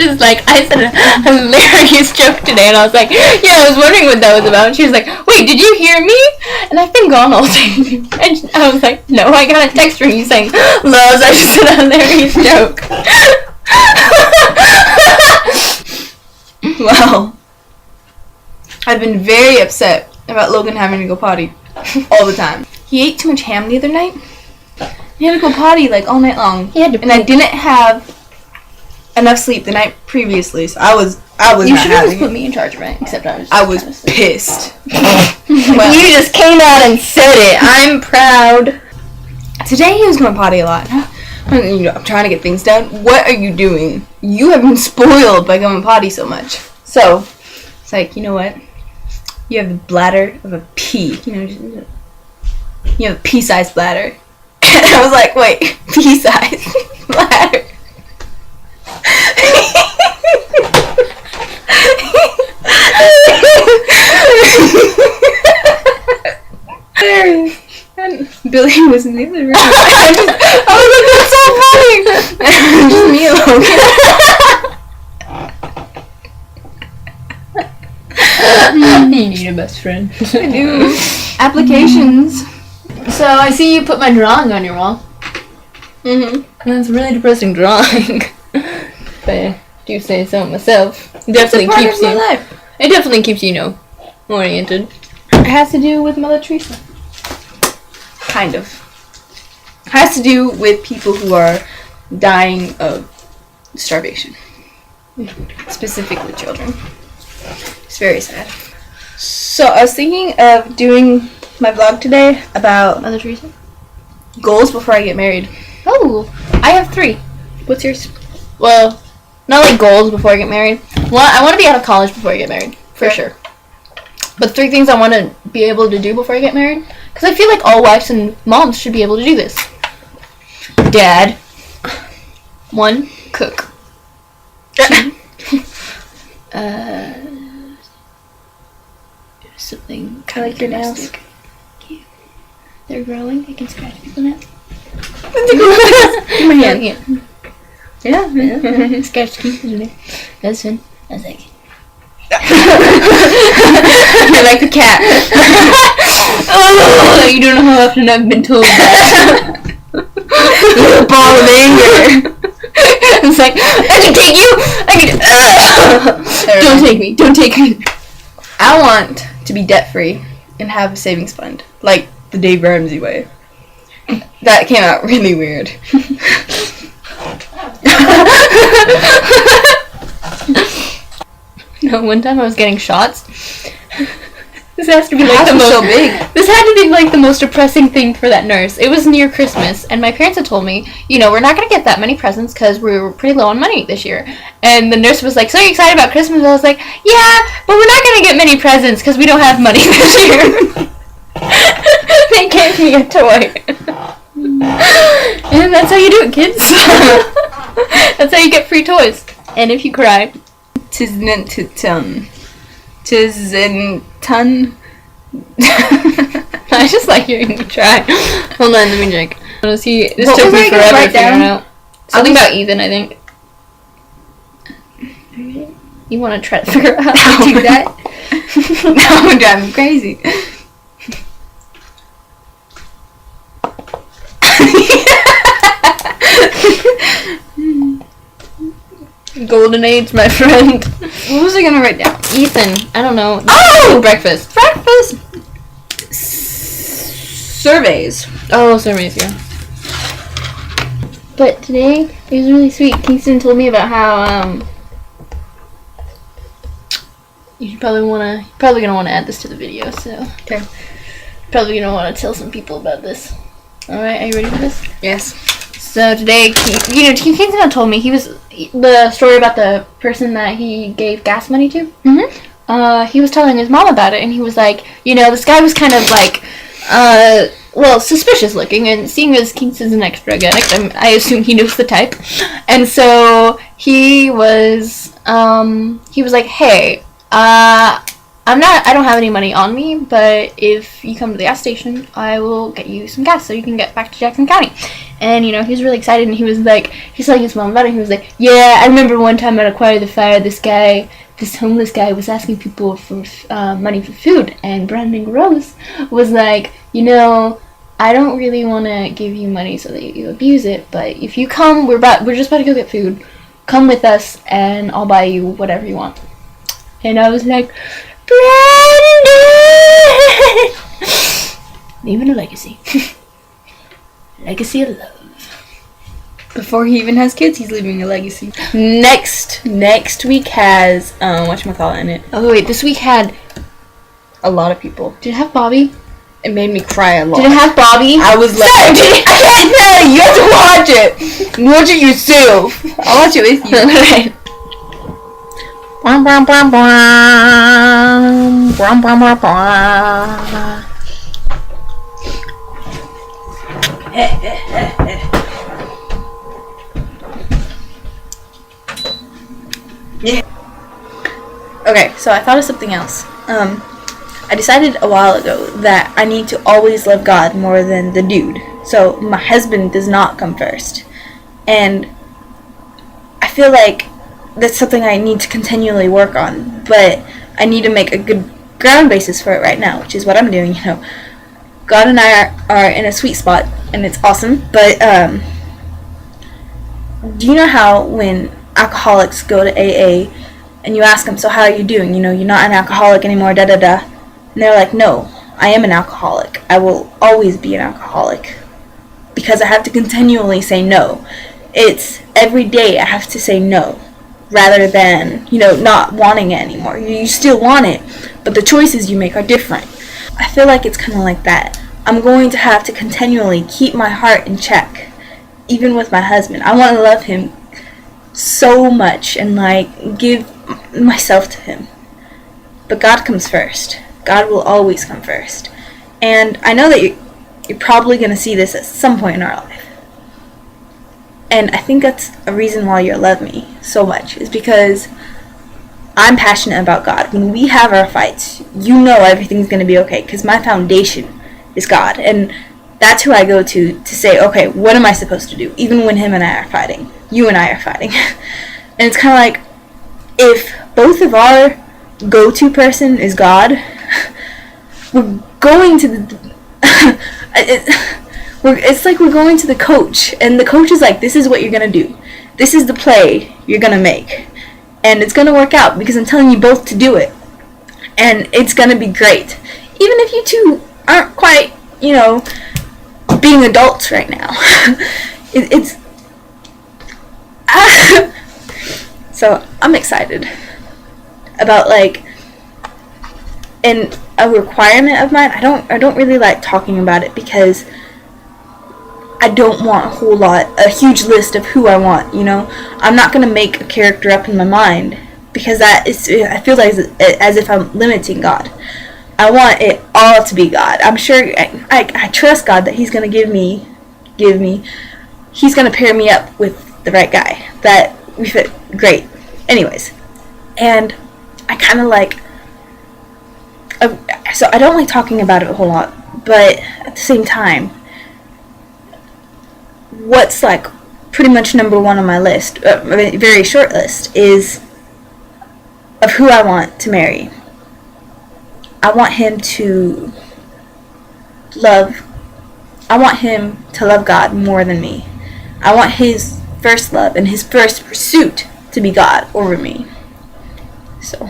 just like, I said a hilarious joke today, and I was like, yeah, I was wondering what that was about. And she was like, wait, did you hear me? And I've been gone all day. And I was like, no, I got a text from you saying, loves, I just said a hilarious joke. Wow. I've been very upset about Logan having to go potty all the time. He ate too much ham the other night. He had to go potty like all night long. He had to and I didn't have enough sleep the night previously, so I was You not should have having just put it. me in charge of it, except I was pissed. Well, you just came out and said it. I'm proud. Today he was going potty a lot. I'm trying to get things done. What are you doing? You have been spoiled by going potty so much. So, it's like, you know what? You have the bladder of a pea. You have a pea-sized bladder. And I was like, wait, pea-sized bladder. And Billy was in the other room. I was like, that's so funny. Just me alone. You need a best friend. I do. Applications. So I see you put my drawing on your wall. Mm-hmm. That's a really depressing drawing. But I do say so myself. It definitely It's a part keeps of my you. life. It definitely keeps you, oriented. It has to do with Mother Teresa. Kind of. Has to do with people who are dying of starvation. Specifically children. It's very sad. So I was thinking of doing my vlog today about Mother Teresa? goals before I get married. Oh, I have 3. What's yours? Well, not like goals before I get married. Well, I want to be out of college before I get married, for sure. But 3 things I want to be able to do before I get married, because I feel like all wives and moms should be able to do this. Dad. 1, cook. 2, something. I like your nails. domestic. Cute. They're growing. I can scratch people now. Give my hand. Yeah. Scratch people. That's fun. I was like. You're like the cat. Oh, you don't know how often I've been told that. Little ball of anger. It's like, I can take you! Don't take me. I want to be debt-free and have a savings fund. Like the Dave Ramsey way. That came out really weird. No, one time I was getting shots. This has to be like the was most so big. This had to be like the most depressing thing for that nurse. It was near Christmas, and my parents had told me, we're not gonna get that many presents because we were pretty low on money this year. And the nurse was like, "So are you excited about Christmas?" And I was like, "Yeah, but we're not gonna get many presents because we don't have money this year." They gave me a toy, and that's how you do it, kids. That's how you get free toys. And if you cry. Tisnenton. I just like hearing you try. Hold on, let me drink. See, this What took was me I gonna forever write to figure down? it out. Something about Ethan, I think. You want to try to figure out how to do that? Now I'm driving me crazy. Golden age, my friend. What was I gonna write down? Ethan, I don't know. Oh! Breakfast. Surveys. Oh, surveys, yeah. But today, it was really sweet. Kingston told me about how, you probably gonna wanna add this to the video, so. Okay. Probably gonna wanna tell some people about this. Alright, are you ready for this? Yes. So today, Kingston had told me the story about the person that he gave gas money to. Mm-hmm. He was telling his mom about it, and he was like, this guy was kind of like, suspicious looking, and seeing as Kingston's an ex-drug addict, I assume he knows the type. And so he was like, hey, I don't have any money on me, but if you come to the gas station, I will get you some gas so you can get back to Jackson County. And, you know, he was really excited, and he was like, he's telling his mom about it. He was like, yeah, I remember one time at Acquire the Fire, this homeless guy was asking people for money for food, and Brandon Rose was like, you know, I don't really want to give you money so that you abuse it, but if you come, we're just about to go get food. Come with us, and I'll buy you whatever you want. And I was like, Brandon! Leaving a legacy. Legacy of love. Before he even has kids, he's leaving a legacy. Next week has whatchamacallit in it. Oh wait, this week had a lot of people. Did it have Bobby? It made me cry a lot. Did it have Bobby? I was like, I can't tell you. You have to watch it. Watch it yourself. I'll watch it with you. Alright. Yeah. Okay, so I thought of something else. I decided a while ago that I need to always love God more than the dude. So my husband does not come first. And I feel like that's something I need to continually work on, but I need to make a good ground basis for it right now, which is what I'm doing, you know. God and I are in a sweet spot, and it's awesome, but do you know how when alcoholics go to AA and you ask them, so how are you doing? You know, you're not an alcoholic anymore, da-da-da. And they're like, no, I am an alcoholic. I will always be an alcoholic. Because I have to continually say no. It's every day I have to say no. Rather than, you know, not wanting it anymore. You still want it, but the choices you make are different. I feel like it's kind of like that. I'm going to have to continually keep my heart in check. Even with my husband. I want to love him so much and, like, give myself to him. But God comes first. God will always come first. And I know that you're probably going to see this at some point in our life. And I think that's a reason why you love me so much, is because I'm passionate about God. When we have our fights, you know everything's going to be okay, because my foundation is God. And that's who I go to say, okay, what am I supposed to do? Even when him and I are fighting. You and I are fighting. And it's kind of like, if both of our go-to person is God, we're going to the... it's like we're going to the coach, and the coach is like, this is what you're going to do. This is the play you're going to make. And it's going to work out, because I'm telling you both to do it. And it's going to be great. Even if you two aren't quite, you know, being adults right now. it's... So, I'm excited about, like, and a requirement of mine. I don't really like talking about it, because I don't want a huge list of who I want, you know. I'm not going to make a character up in my mind, because that is, I feel like as if I'm limiting God. I want it all to be God. I'm sure, I trust God that he's going to give me, he's going to pair me up with the right guy, that we fit great. Anyways, and I kind of like, so I don't like talking about it a whole lot, but at the same time, what's like pretty much number one on my list, a very short list, is of who I want to marry. I want him to love God more than me. I want his first love and his first pursuit to be God over me. So